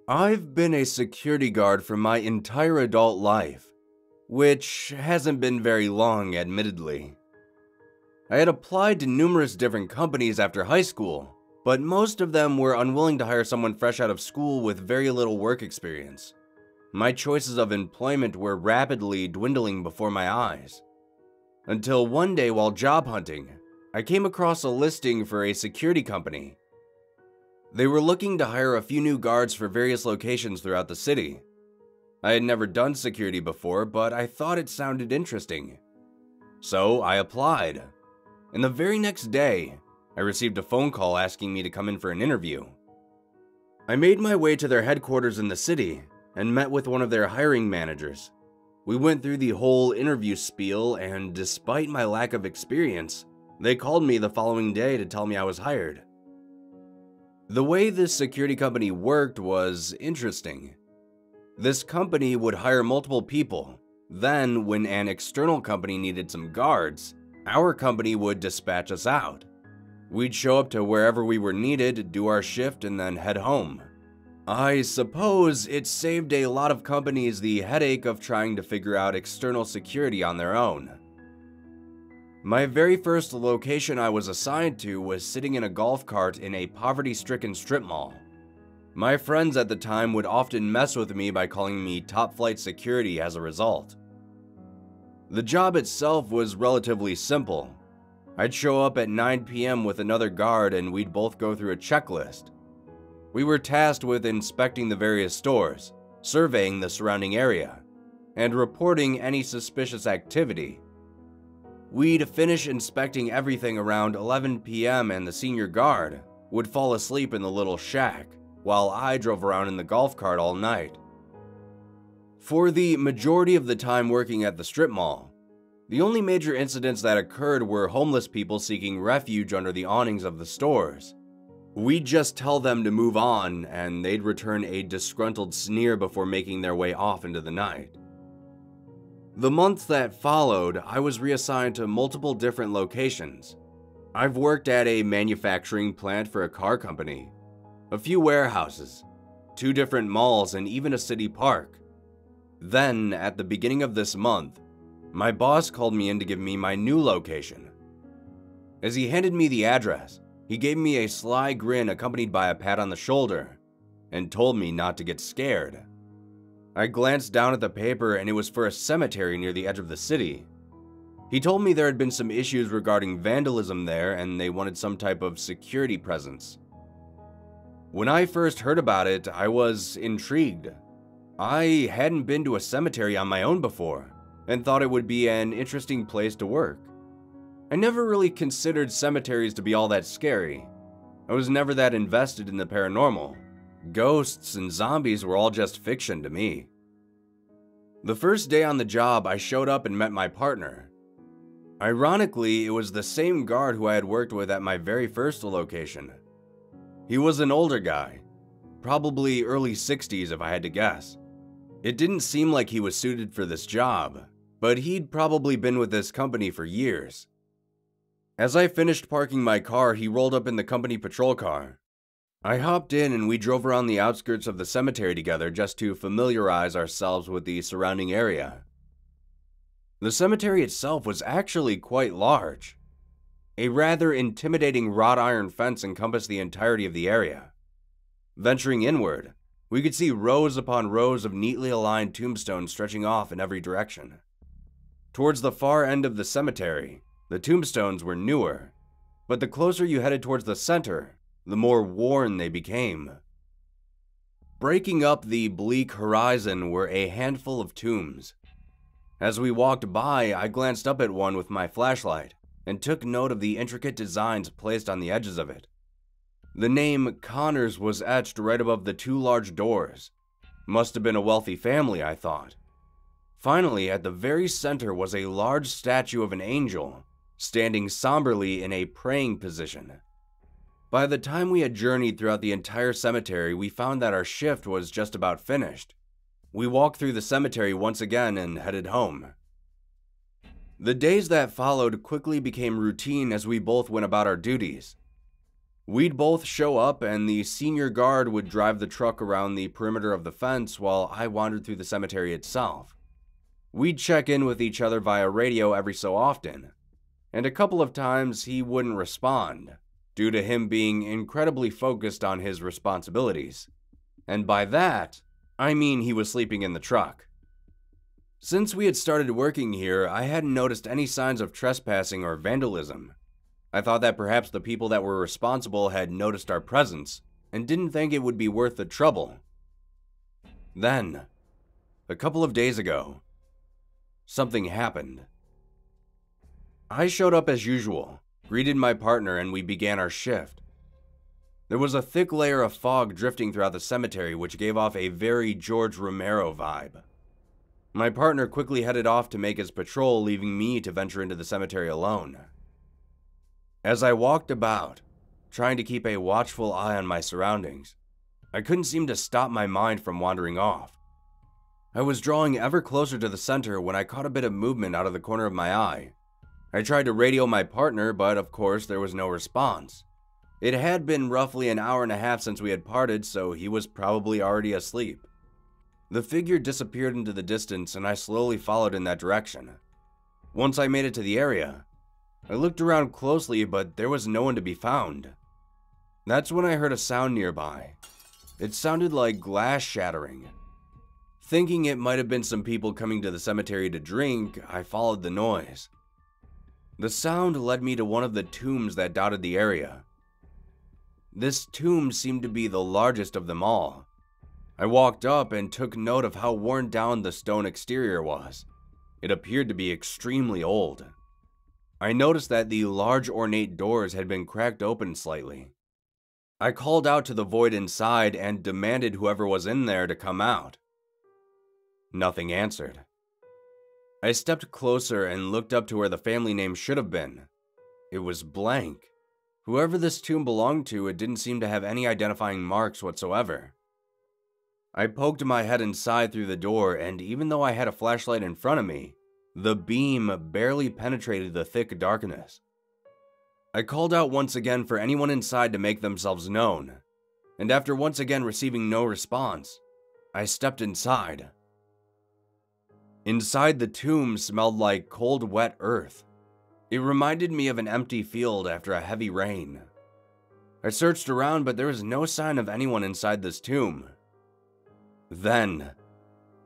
I've been a security guard for my entire adult life, which hasn't been very long, admittedly. I had applied to numerous different companies after high school, but most of them were unwilling to hire someone fresh out of school with very little work experience. My choices of employment were rapidly dwindling before my eyes. Until one day while job hunting, I came across a listing for a security company. They were looking to hire a few new guards for various locations throughout the city. I had never done security before, but I thought it sounded interesting. So I applied. And the very next day, I received a phone call asking me to come in for an interview. I made my way to their headquarters in the city and met with one of their hiring managers. We went through the whole interview spiel, and despite my lack of experience, they called me the following day to tell me I was hired. The way this security company worked was interesting. This company would hire multiple people. Then, when an external company needed some guards, our company would dispatch us out. We'd show up to wherever we were needed, do our shift, and then head home. I suppose it saved a lot of companies the headache of trying to figure out external security on their own. My very first location I was assigned to was sitting in a golf cart in a poverty-stricken strip mall. My friends at the time would often mess with me by calling me top-flight security as a result. The job itself was relatively simple. I'd show up at 9 p.m. with another guard and we'd both go through a checklist. We were tasked with inspecting the various stores, surveying the surrounding area, and reporting any suspicious activity. We'd finish inspecting everything around 11 p.m. and the senior guard would fall asleep in the little shack, while I drove around in the golf cart all night. For the majority of the time working at the strip mall, the only major incidents that occurred were homeless people seeking refuge under the awnings of the stores. We'd just tell them to move on, and they'd return a disgruntled sneer before making their way off into the night. The months that followed, I was reassigned to multiple different locations. I've worked at a manufacturing plant for a car company, a few warehouses, 2 different malls, and even a city park. Then, at the beginning of this month, my boss called me in to give me my new location. As he handed me the address, he gave me a sly grin accompanied by a pat on the shoulder and told me not to get scared. I glanced down at the paper and it was for a cemetery near the edge of the city. He told me there had been some issues regarding vandalism there and they wanted some type of security presence. When I first heard about it, I was intrigued. I hadn't been to a cemetery on my own before and thought it would be an interesting place to work. I never really considered cemeteries to be all that scary. I was never that invested in the paranormal. Ghosts and zombies were all just fiction to me. The first day on the job, I showed up and met my partner. Ironically, it was the same guard who I had worked with at my very first location. He was an older guy, probably early 60s if I had to guess. It didn't seem like he was suited for this job, but he'd probably been with this company for years. As I finished parking my car, he rolled up in the company patrol car. I hopped in and we drove around the outskirts of the cemetery together just to familiarize ourselves with the surrounding area. The cemetery itself was actually quite large. A rather intimidating wrought iron fence encompassed the entirety of the area. Venturing inward, we could see rows upon rows of neatly aligned tombstones stretching off in every direction. Towards the far end of the cemetery, the tombstones were newer, but the closer you headed towards the center, the more worn they became. Breaking up the bleak horizon were a handful of tombs. As we walked by, I glanced up at one with my flashlight and took note of the intricate designs placed on the edges of it. The name Connors was etched right above the 2 large doors. Must have been a wealthy family, I thought. Finally, at the very center was a large statue of an angel, standing somberly in a praying position. By the time we had journeyed throughout the entire cemetery, we found that our shift was just about finished. We walked through the cemetery once again and headed home. The days that followed quickly became routine as we both went about our duties. We'd both show up and the senior guard would drive the truck around the perimeter of the fence while I wandered through the cemetery itself. We'd check in with each other via radio every so often, and a couple of times he wouldn't respond, due to him being incredibly focused on his responsibilities. And by that, I mean he was sleeping in the truck. Since we had started working here, I hadn't noticed any signs of trespassing or vandalism. I thought that perhaps the people that were responsible had noticed our presence and didn't think it would be worth the trouble. Then, a couple of days ago, something happened. I showed up as usual, greeted my partner, and we began our shift. There was a thick layer of fog drifting throughout the cemetery which gave off a very George Romero vibe. My partner quickly headed off to make his patrol, leaving me to venture into the cemetery alone. As I walked about, trying to keep a watchful eye on my surroundings, I couldn't seem to stop my mind from wandering off. I was drawing ever closer to the center when I caught a bit of movement out of the corner of my eye. I tried to radio my partner, but of course there was no response. It had been roughly an hour and a half since we had parted, so he was probably already asleep. The figure disappeared into the distance and I slowly followed in that direction. Once I made it to the area, I looked around closely, but there was no one to be found. That's when I heard a sound nearby. It sounded like glass shattering. Thinking it might have been some people coming to the cemetery to drink, I followed the noise. The sound led me to one of the tombs that dotted the area. This tomb seemed to be the largest of them all. I walked up and took note of how worn down the stone exterior was. It appeared to be extremely old. I noticed that the large ornate doors had been cracked open slightly. I called out to the void inside and demanded whoever was in there to come out. Nothing answered. I stepped closer and looked up to where the family name should have been. It was blank. Whoever this tomb belonged to, it didn't seem to have any identifying marks whatsoever. I poked my head inside through the door, and even though I had a flashlight in front of me, the beam barely penetrated the thick darkness. I called out once again for anyone inside to make themselves known, and after once again receiving no response, I stepped inside. Inside the tomb smelled like cold, wet earth. It reminded me of an empty field after a heavy rain. I searched around, but there was no sign of anyone inside this tomb. Then,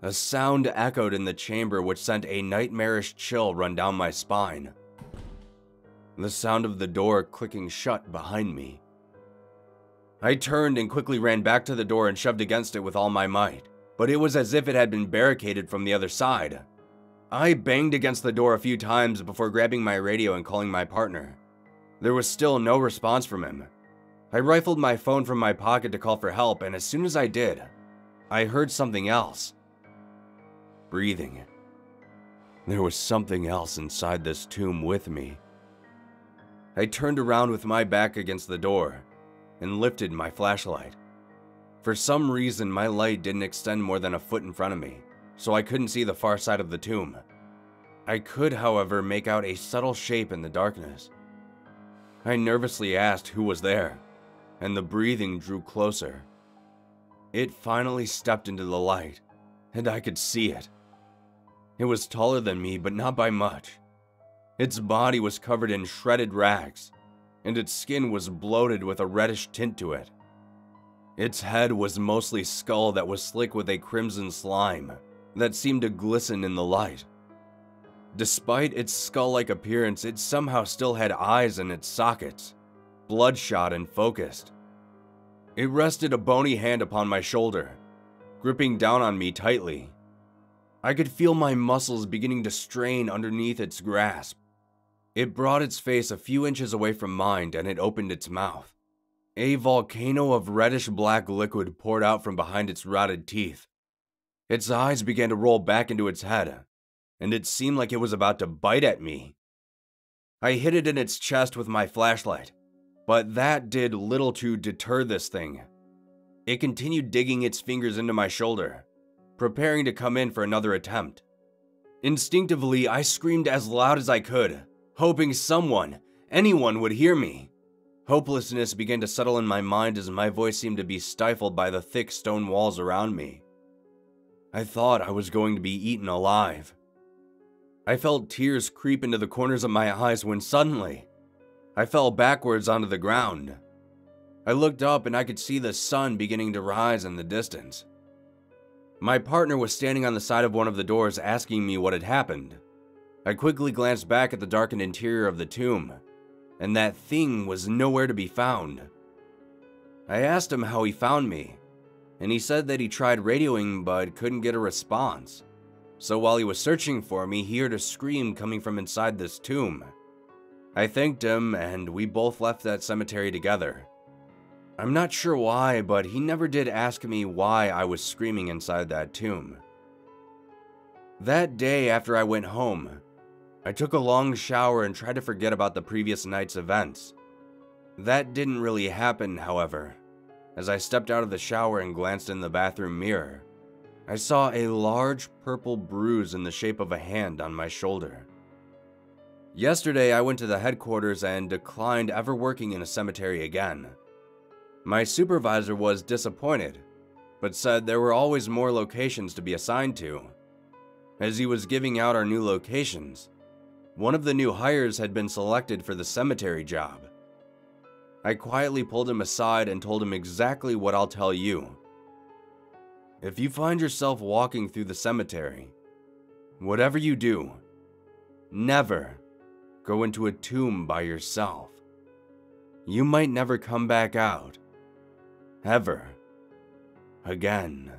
a sound echoed in the chamber which sent a nightmarish chill run down my spine. The sound of the door clicking shut behind me. I turned and quickly ran back to the door and shoved against it with all my might, but it was as if it had been barricaded from the other side. I banged against the door a few times before grabbing my radio and calling my partner. There was still no response from him. I rifled my phone from my pocket to call for help, and as soon as I did, I heard something else. Breathing. There was something else inside this tomb with me. I turned around with my back against the door and lifted my flashlight. For some reason, my light didn't extend more than a foot in front of me, so I couldn't see the far side of the tomb. I could, however, make out a subtle shape in the darkness. I nervously asked who was there, and the breathing drew closer. It finally stepped into the light, and I could see it. It was taller than me, but not by much. Its body was covered in shredded rags, and its skin was bloated with a reddish tint to it. Its head was mostly skull that was slick with a crimson slime that seemed to glisten in the light. Despite its skull-like appearance, it somehow still had eyes in its sockets, bloodshot and focused. It rested a bony hand upon my shoulder, gripping down on me tightly. I could feel my muscles beginning to strain underneath its grasp. It brought its face a few inches away from mine and it opened its mouth. A volcano of reddish-black liquid poured out from behind its rotted teeth. Its eyes began to roll back into its head, and it seemed like it was about to bite at me. I hit it in its chest with my flashlight, but that did little to deter this thing. It continued digging its fingers into my shoulder, preparing to come in for another attempt. Instinctively, I screamed as loud as I could, hoping someone, anyone would hear me. Hopelessness began to settle in my mind as my voice seemed to be stifled by the thick stone walls around me. I thought I was going to be eaten alive. I felt tears creep into the corners of my eyes when suddenly, I fell backwards onto the ground. I looked up and I could see the sun beginning to rise in the distance. My partner was standing on the side of one of the doors asking me what had happened. I quickly glanced back at the darkened interior of the tomb, and that thing was nowhere to be found. I asked him how he found me, and he said that he tried radioing but couldn't get a response. So while he was searching for me, he heard a scream coming from inside this tomb. I thanked him, and we both left that cemetery together. I'm not sure why, but he never did ask me why I was screaming inside that tomb. That day after I went home, I took a long shower and tried to forget about the previous night's events. That didn't really happen, however. As I stepped out of the shower and glanced in the bathroom mirror, I saw a large purple bruise in the shape of a hand on my shoulder. Yesterday, I went to the headquarters and declined ever working in a cemetery again. My supervisor was disappointed, but said there were always more locations to be assigned to. As he was giving out our new locations, one of the new hires had been selected for the cemetery job. I quietly pulled him aside and told him exactly what I'll tell you. If you find yourself walking through the cemetery, whatever you do, never go into a tomb by yourself. You might never come back out, ever again.